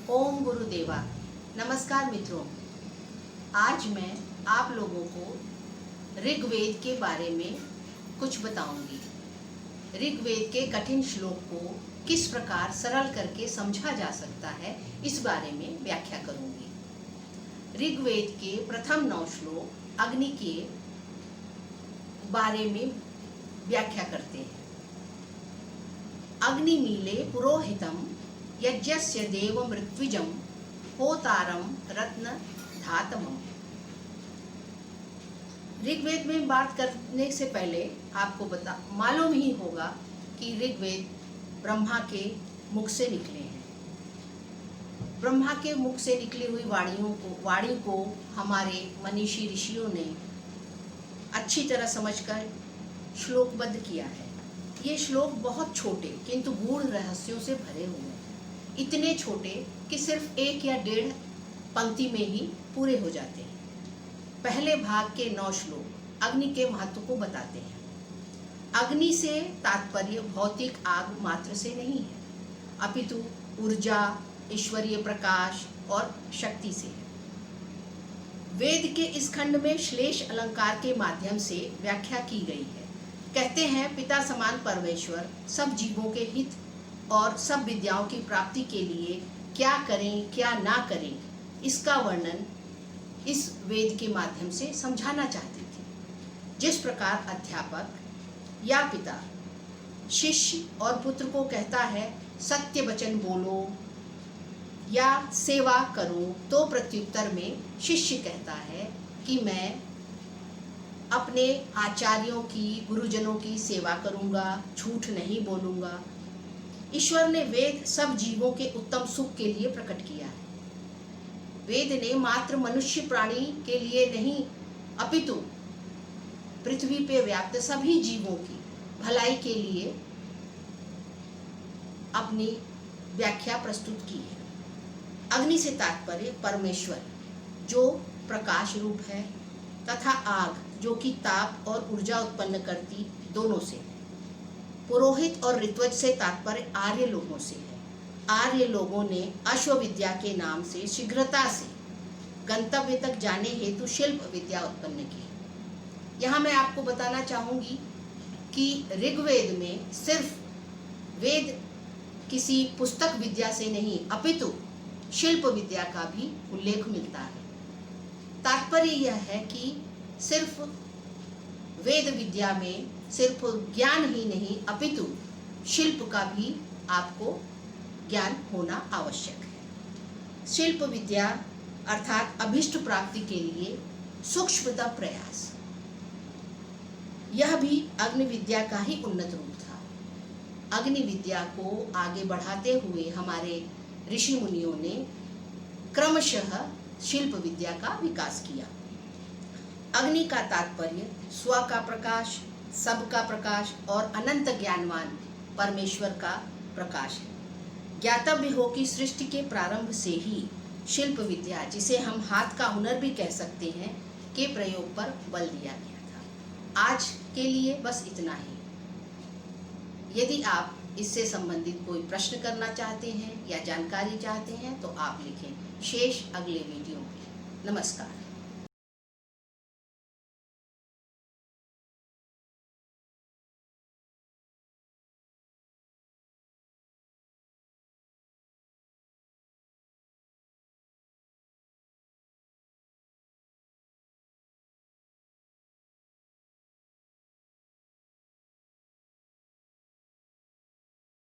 ओम गुरुदेवा। नमस्कार मित्रों, आज मैं आप लोगों को ऋग्वेद के बारे में कुछ बताऊंगी। ऋग्वेद के कठिन श्लोक को किस प्रकार सरल करके समझा जा सकता है, इस बारे में व्याख्या करूंगी। ऋग्वेद के प्रथम 9 श्लोक अग्नि के बारे में व्याख्या करते हैं। अग्निमीले पुरोहितम यज्ञस्य देवम ऋत्विजम होतारम रत्न धातमम। ऋग्वेद में बात करने से पहले आपको मालूम ही होगा कि ऋग्वेद ब्रह्मा के मुख से निकले हैं। ब्रह्मा के मुख से निकली हुई वाणी को हमारे मनीषी ऋषियों ने अच्छी तरह समझकर श्लोकबद्ध किया है। ये श्लोक बहुत छोटे किंतु गूढ़ रहस्यों से भरे हुए हैं। इतने छोटे कि सिर्फ 1 या 1.5 पंक्ति में ही पूरे हो जाते हैं। पहले भाग के 9 श्लोक अग्नि के महत्व को बताते हैं। अग्नि से तात्पर्य भौतिक आग मात्र से नहीं है, अपितु ऊर्जा, ईश्वरीय प्रकाश और शक्ति से है। वेद के इस खंड में श्लेष अलंकार के माध्यम से व्याख्या की गई है। कहते हैं, पिता समान परमेश्वर सब जीवों के हित और सब विद्याओं की प्राप्ति के लिए क्या करें क्या ना करें, इसका वर्णन इस वेद के माध्यम से समझाना चाहते थे। जिस प्रकार अध्यापक या पिता शिष्य और पुत्र को कहता है सत्य वचन बोलो या सेवा करो, तो प्रत्युत्तर में शिष्य कहता है कि मैं अपने आचार्यों की, गुरुजनों की सेवा करूंगा, झूठ नहीं बोलूंगा। ईश्वर ने वेद सब जीवों के उत्तम सुख के लिए प्रकट किया है। वेद ने मात्र मनुष्य प्राणी के लिए नहीं, अपितु पृथ्वी पे व्याप्त सभी जीवों की भलाई के लिए अपनी व्याख्या प्रस्तुत की है। अग्नि से तात्पर्य परमेश्वर जो प्रकाश रूप है, तथा आग जो कि ताप और ऊर्जा उत्पन्न करती, दोनों से। पुरोहित और ऋत्विज से तात्पर्य आर्य लोगों से है। आर्य लोगों ने अश्वविद्या के नाम से शीघ्रता से गंतव्य तक जाने हेतु शिल्प विद्या उत्पन्न की। यहाँ मैं आपको बताना चाहूँगी कि ऋग्वेद में सिर्फ वेद किसी पुस्तक विद्या से नहीं, अपितु शिल्प विद्या का भी उल्लेख मिलता है। तात्पर्य यह है कि सिर्फ वेद विद्या में सिर्फ ज्ञान ही नहीं, अपितु शिल्प का भी आपको ज्ञान होना आवश्यक है। शिल्प विद्या अर्थात अभिष्ट प्राप्ति के लिए सूक्ष्मतम प्रयास, यह भी अग्नि विद्या का ही उन्नत रूप था। अग्नि विद्या को आगे बढ़ाते हुए हमारे ऋषि मुनियों ने क्रमशः शिल्प विद्या का विकास किया। अग्नि का तात्पर्य स्व का प्रकाश, सब का प्रकाश और अनंत ज्ञानवान परमेश्वर का प्रकाश है। ज्ञातव्य हो कि सृष्टि के प्रारंभ से ही शिल्प विद्या, जिसे हम हाथ का हुनर भी कह सकते हैं, के प्रयोग पर बल दिया गया था। आज के लिए बस इतना ही। यदि आप इससे संबंधित कोई प्रश्न करना चाहते हैं या जानकारी चाहते हैं तो आप लिखें। शेष अगले वीडियो में। नमस्कार।